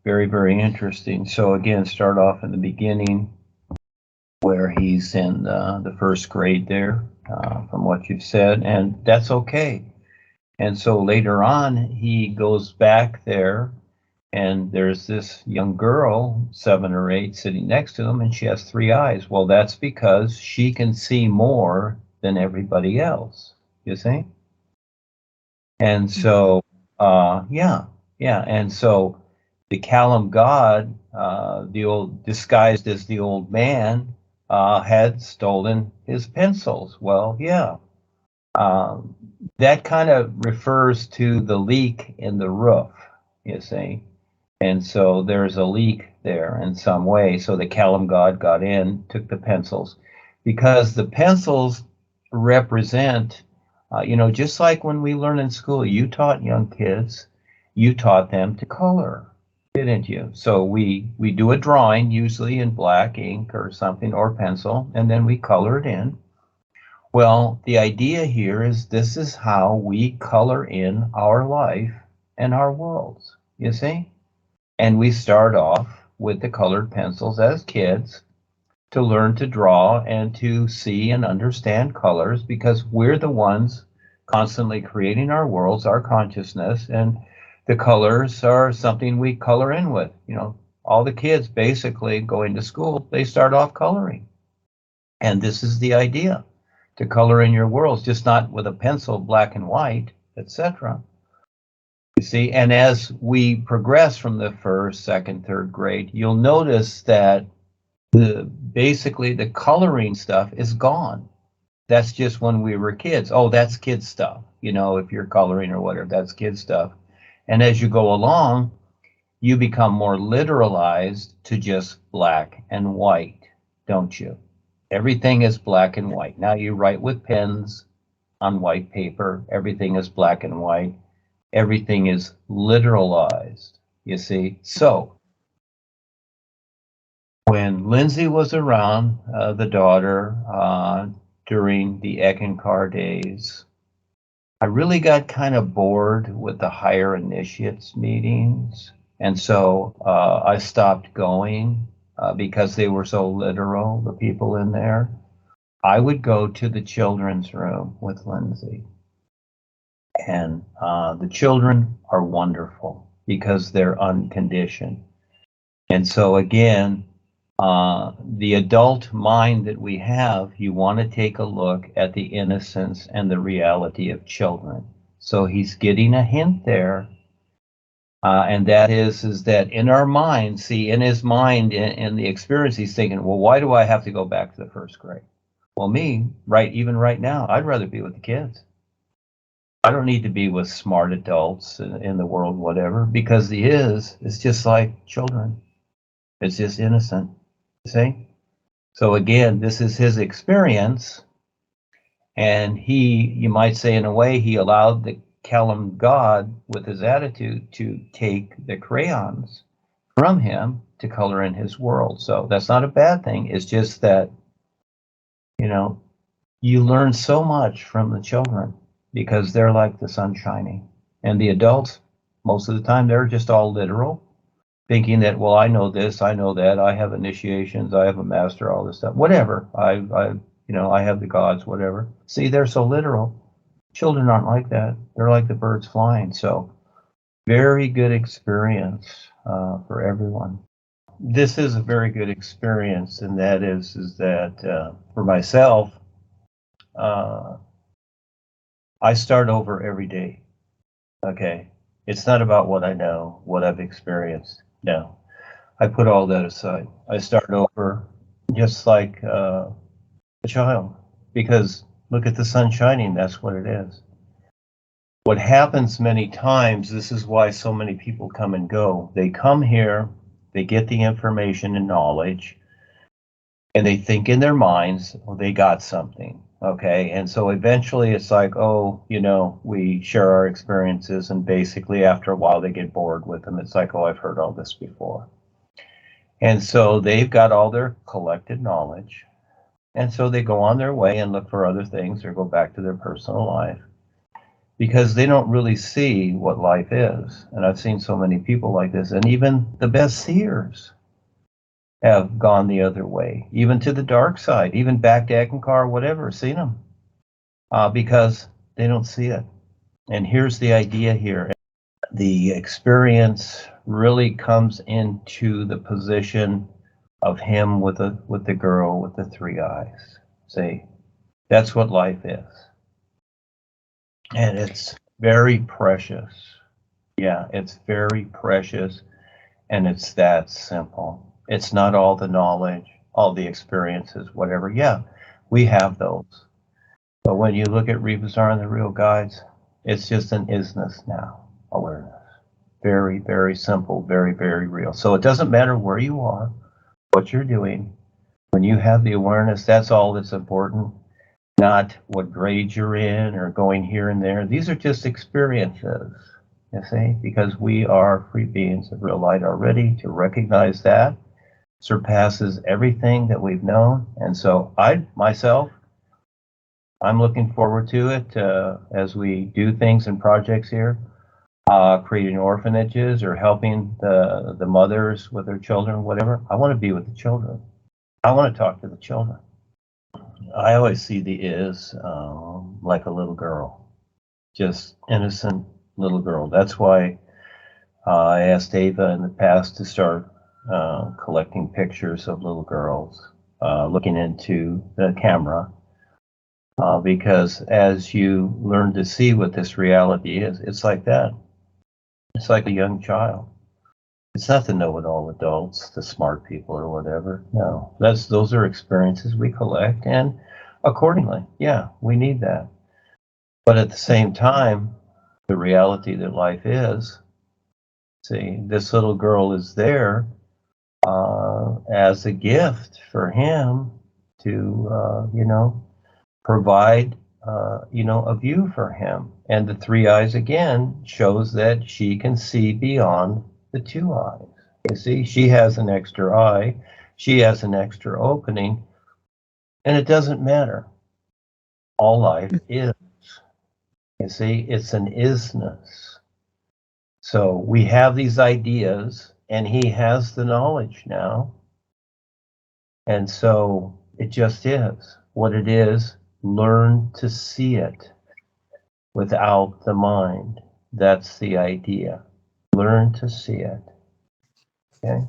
Very, very interesting. So again, start off in the beginning where he's in the first grade there, from what you've said, and that's okay. And so later on, he goes back there, and there's this young girl, 7 or 8, sitting next to him, and she has 3 eyes. Well, that's because she can see more than everybody else, you see? And so, yeah. And so the Kalaum god, the old disguised as the old man, had stolen his pencils. Well, yeah. That kind of refers to the leak in the roof, you see. And so there's a leak there in some way. So the Kalaum god got in, took the pencils, because the pencils represent, just like when we learn in school, you taught young kids, you taught them to color, didn't you? So we do a drawing, usually in black ink or something, or pencil, and then we color it in. Well, the idea here is this is how we color in our life and our worlds, you see? And we start off with the colored pencils as kids to learn to draw and to see and understand colors, because we're the ones constantly creating our worlds, our consciousness, and the colors are something we color in with. All the kids basically going to school, they start off coloring. And this is the idea, to color in your worlds, just not with a pencil, black and white, etc. You see, and as we progress from the first, second, third grade, you'll notice that basically the coloring stuff is gone. That's just when we were kids. Oh, that's kid stuff. If you're coloring or whatever, that's kid stuff. And as you go along, you become more literalized to just black and white, don't you? Everything is black and white. Now you write with pens on white paper. Everything is black and white. Everything is literalized, you see. So when Lindsay was around, the daughter, during the Eckankar days, I really got kind of bored with the higher initiates meetings. And so I stopped going because they were so literal, the people in there. I would go to the children's room with Lindsay. And the children are wonderful because they're unconditioned. And so again, the adult mind that we have, you want to take a look at the innocence and the reality of children. So he's getting a hint there. And that is that in our mind, see, in his mind, in the experience, he's thinking, well, why do I have to go back to the first grade? Well, even right now, I'd rather be with the kids. I don't need to be with smart adults in the world, whatever, because it's just like children. It's just innocent, you see? So again, this is his experience, and you might say in a way, he allowed the Kalaum god with his attitude to take the crayons from him to color in his world. So that's not a bad thing. It's just that, you learn so much from the children because they're like the sun shining. And the adults, most of the time, they're just all literal, thinking that, well, I know this, I know that, I have initiations, I have a master, all this stuff, whatever. I have the gods, whatever. See, they're so literal. Children aren't like that. They're like the birds flying. So very good experience for everyone. This is a very good experience, and that is that for myself, I start over every day. Okay. It's not about what I know, what I've experienced. No, I put all that aside. I start over just like a child, because look at the sun shining. That's what it is. What happens many times, this is why so many people come and go. They come here, they get the information and knowledge, and they think in their minds, well, they got something. Okay, and so eventually it's like, we share our experiences, and basically after a while they get bored with them. It's like, I've heard all this before. And so they've got all their collected knowledge, and so they go on their way and look for other things or go back to their personal life. because they don't really see what life is. And I've seen so many people like this, and even the best seers have gone the other way, even to the dark side, even back to Eckankar, whatever, seen them, because they don't see it. And here's the idea here. The experience really comes into the position of him with the girl with the three eyes. See, that's what life is. And it's very precious. Yeah, it's very precious, and it's that simple. It's not all the knowledge, all the experiences, whatever. Yeah, we have those. But when you look at Rebazar and the Real Guides, it's just an isness now, awareness. Very, very simple, very, very real. So it doesn't matter where you are, what you're doing. When you have the awareness, that's all that's important. Not what grade you're in or going here and there. These are just experiences, you see, because we are free beings of real light already. To recognize that surpasses everything that we've known. And so I'm looking forward to it as we do things and projects here, creating orphanages or helping the mothers with their children, whatever. I want to be with the children. I want to talk to the children. I always see the is like a little girl, just innocent little girl. That's why I asked Ava in the past to start collecting pictures of little girls, looking into the camera, because as you learn to see what this reality is, it's like that. It's like a young child. It's not the know-it-all adults, the smart people or whatever. No, those are experiences we collect, and accordingly, yeah, we need that. But at the same time, the reality that life is, see, this little girl is there as a gift for him to, provide, a view for him. And the three eyes again shows that she can see beyond the two eyes. You see, she has an extra eye, she has an extra opening, and it doesn't matter. All life is. You see, it's an isness. So we have these ideas, and he has the knowledge now. And so it just is what it is. Learn to see it without the mind. That's the idea. Learn to see it. Okay?